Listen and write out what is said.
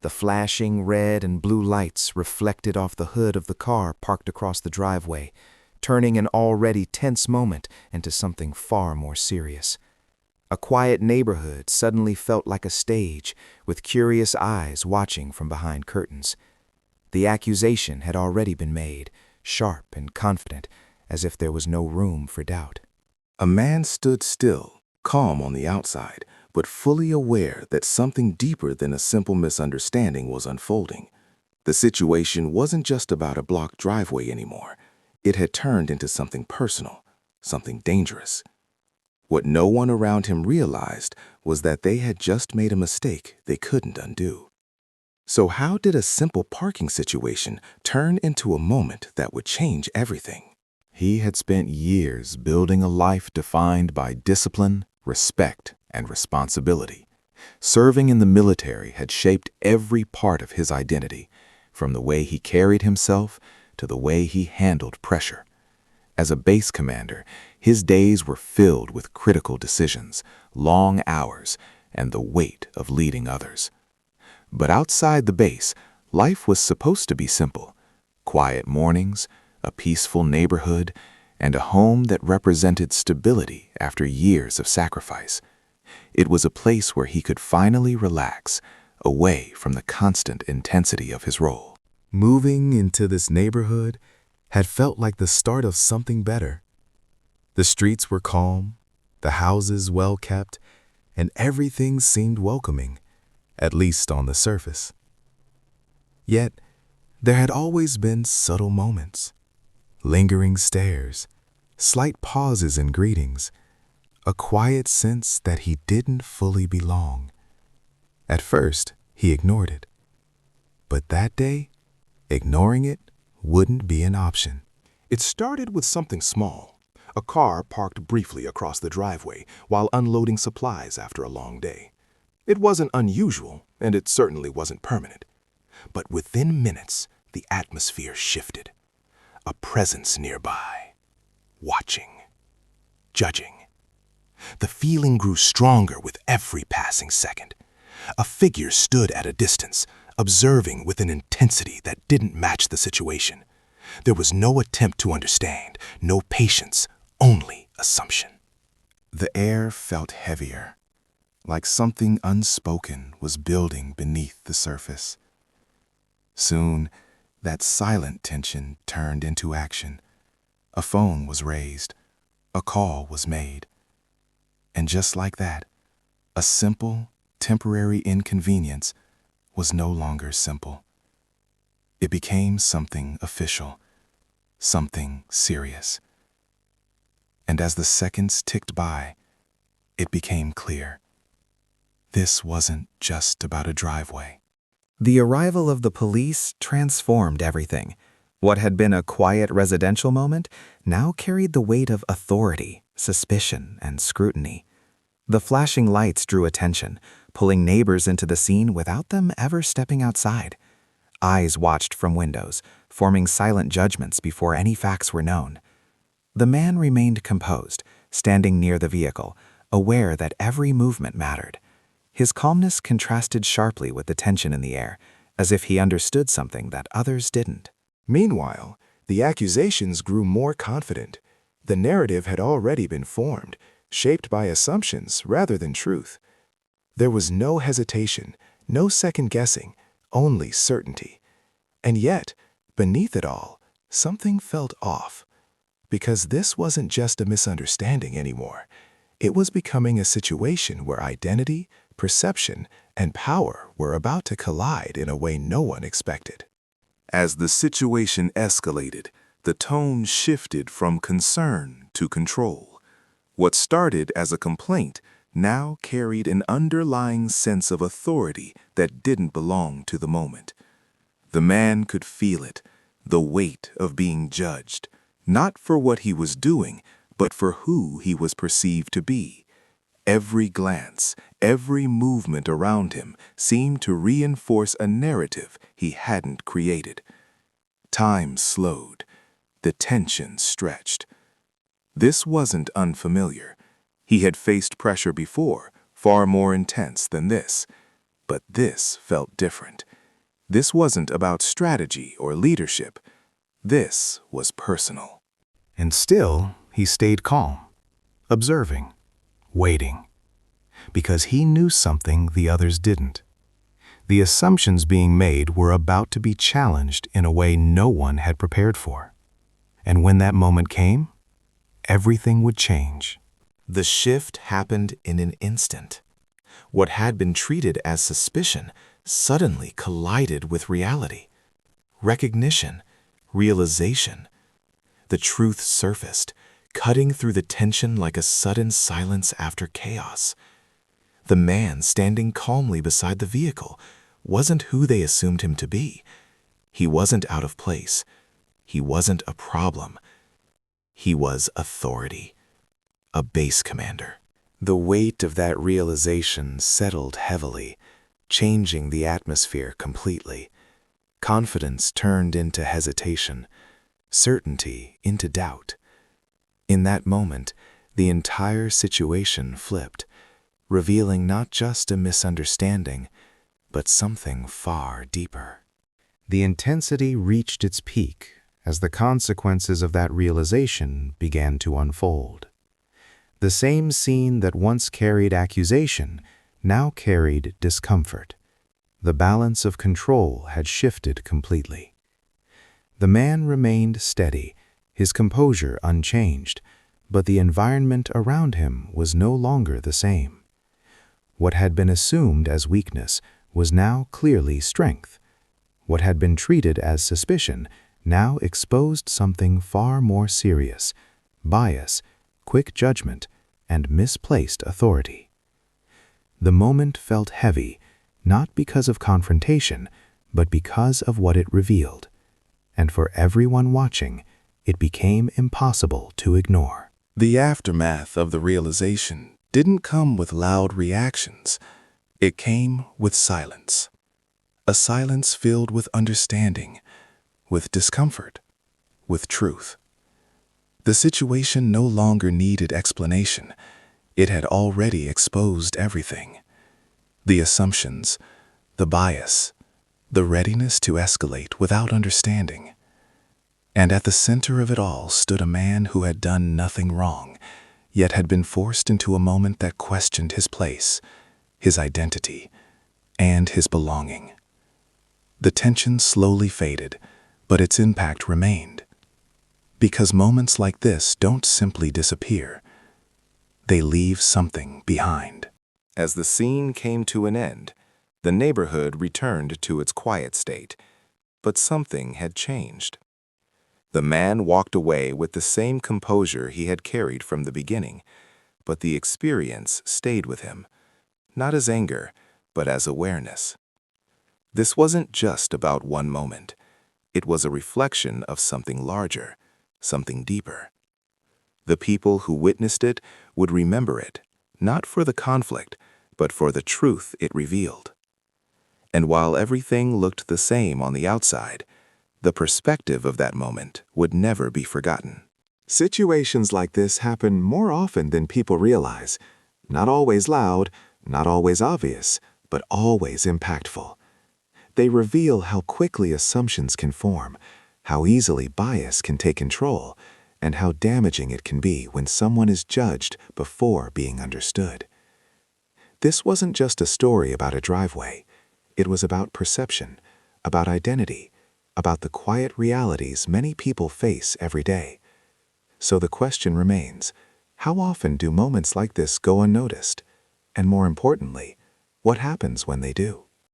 The flashing red and blue lights reflected off the hood of the car parked across the driveway, turning an already tense moment into something far more serious. A quiet neighborhood suddenly felt like a stage, with curious eyes watching from behind curtains. The accusation had already been made, sharp and confident, as if there was no room for doubt. A man stood still, calm on the outside, but fully aware that something deeper than a simple misunderstanding was unfolding. The situation wasn't just about a blocked driveway anymore. It had turned into something personal, something dangerous. What no one around him realized was that they had just made a mistake they couldn't undo. So how did a simple parking situation turn into a moment that would change everything? He had spent years building a life defined by discipline, respect, and responsibility. Serving in the military had shaped every part of his identity, from the way he carried himself to the way he handled pressure. As a base commander, his days were filled with critical decisions, long hours, and the weight of leading others. But outside the base, life was supposed to be simple. Quiet mornings, a peaceful neighborhood, and a home that represented stability after years of sacrifice. It was a place where he could finally relax, away from the constant intensity of his role. Moving into this neighborhood had felt like the start of something better. The streets were calm, the houses well kept, and everything seemed welcoming, at least on the surface. Yet, there had always been subtle moments, lingering stares, slight pauses in greetings, a quiet sense that he didn't fully belong. At first, he ignored it. But that day, ignoring it wouldn't be an option. It started with something small. A car parked briefly across the driveway while unloading supplies after a long day. It wasn't unusual, and it certainly wasn't permanent. But within minutes, the atmosphere shifted. A presence nearby, watching, judging. The feeling grew stronger with every passing second. A figure stood at a distance, observing with an intensity that didn't match the situation. There was no attempt to understand, no patience, only assumption. The air felt heavier, like something unspoken was building beneath the surface. Soon, that silent tension turned into action. A phone was raised, a call was made. And just like that, a simple, temporary inconvenience was no longer simple. It became something official, something serious. And as the seconds ticked by, it became clear. This wasn't just about a driveway. The arrival of the police transformed everything. What had been a quiet residential moment now carried the weight of authority, suspicion, and scrutiny. The flashing lights drew attention, pulling neighbors into the scene without them ever stepping outside. Eyes watched from windows, forming silent judgments before any facts were known. The man remained composed, standing near the vehicle, aware that every movement mattered. His calmness contrasted sharply with the tension in the air, as if he understood something that others didn't. Meanwhile, the accusations grew more confident. The narrative had already been formed, shaped by assumptions rather than truth. There was no hesitation, no second guessing, only certainty. And yet, beneath it all, something felt off. Because this wasn't just a misunderstanding anymore. It was becoming a situation where identity, perception, and power were about to collide in a way no one expected. As the situation escalated, the tone shifted from concern to control. What started as a complaint now carried an underlying sense of authority that didn't belong to the moment. The man could feel it, the weight of being judged, not for what he was doing, but for who he was perceived to be. Every glance, every movement around him seemed to reinforce a narrative he hadn't created. Time slowed, the tension stretched. This wasn't unfamiliar. He had faced pressure before, far more intense than this. But this felt different. This wasn't about strategy or leadership. This was personal. And still, he stayed calm, observing, waiting, because he knew something the others didn't. The assumptions being made were about to be challenged in a way no one had prepared for. And when that moment came, everything would change. The shift happened in an instant. What had been treated as suspicion suddenly collided with reality. Recognition, realization. The truth surfaced, cutting through the tension like a sudden silence after chaos. The man standing calmly beside the vehicle wasn't who they assumed him to be. He wasn't out of place. He wasn't a problem. He was authority, a base commander. The weight of that realization settled heavily, changing the atmosphere completely. Confidence turned into hesitation, certainty into doubt. In that moment, the entire situation flipped, revealing not just a misunderstanding, but something far deeper. The intensity reached its peak as the consequences of that realization began to unfold. The same scene that once carried accusation now carried discomfort. The balance of control had shifted completely. The man remained steady, his composure unchanged, but the environment around him was no longer the same. What had been assumed as weakness was now clearly strength. What had been treated as suspicion now exposed something far more serious: bias, quick judgment, and misplaced authority. The moment felt heavy, not because of confrontation, but because of what it revealed. And for everyone watching, it became impossible to ignore. The aftermath of the realization didn't come with loud reactions. It came with silence. A silence filled with understanding, with discomfort, with truth. The situation no longer needed explanation. It had already exposed everything. The assumptions, the bias, the readiness to escalate without understanding. And at the center of it all stood a man who had done nothing wrong, yet had been forced into a moment that questioned his place, his identity, and his belonging. The tension slowly faded, but its impact remained. Because moments like this don't simply disappear. They leave something behind. As the scene came to an end, the neighborhood returned to its quiet state, but something had changed. The man walked away with the same composure he had carried from the beginning, but the experience stayed with him, not as anger, but as awareness. This wasn't just about one moment. It was a reflection of something larger, something deeper. The people who witnessed it would remember it, not for the conflict, but for the truth it revealed. And while everything looked the same on the outside, the perspective of that moment would never be forgotten. Situations like this happen more often than people realize. Not always loud, not always obvious, but always impactful. They reveal how quickly assumptions can form, how easily bias can take control, and how damaging it can be when someone is judged before being understood. This wasn't just a story about a driveway. It was about perception, about identity, about the quiet realities many people face every day. So the question remains, how often do moments like this go unnoticed? And more importantly, what happens when they do?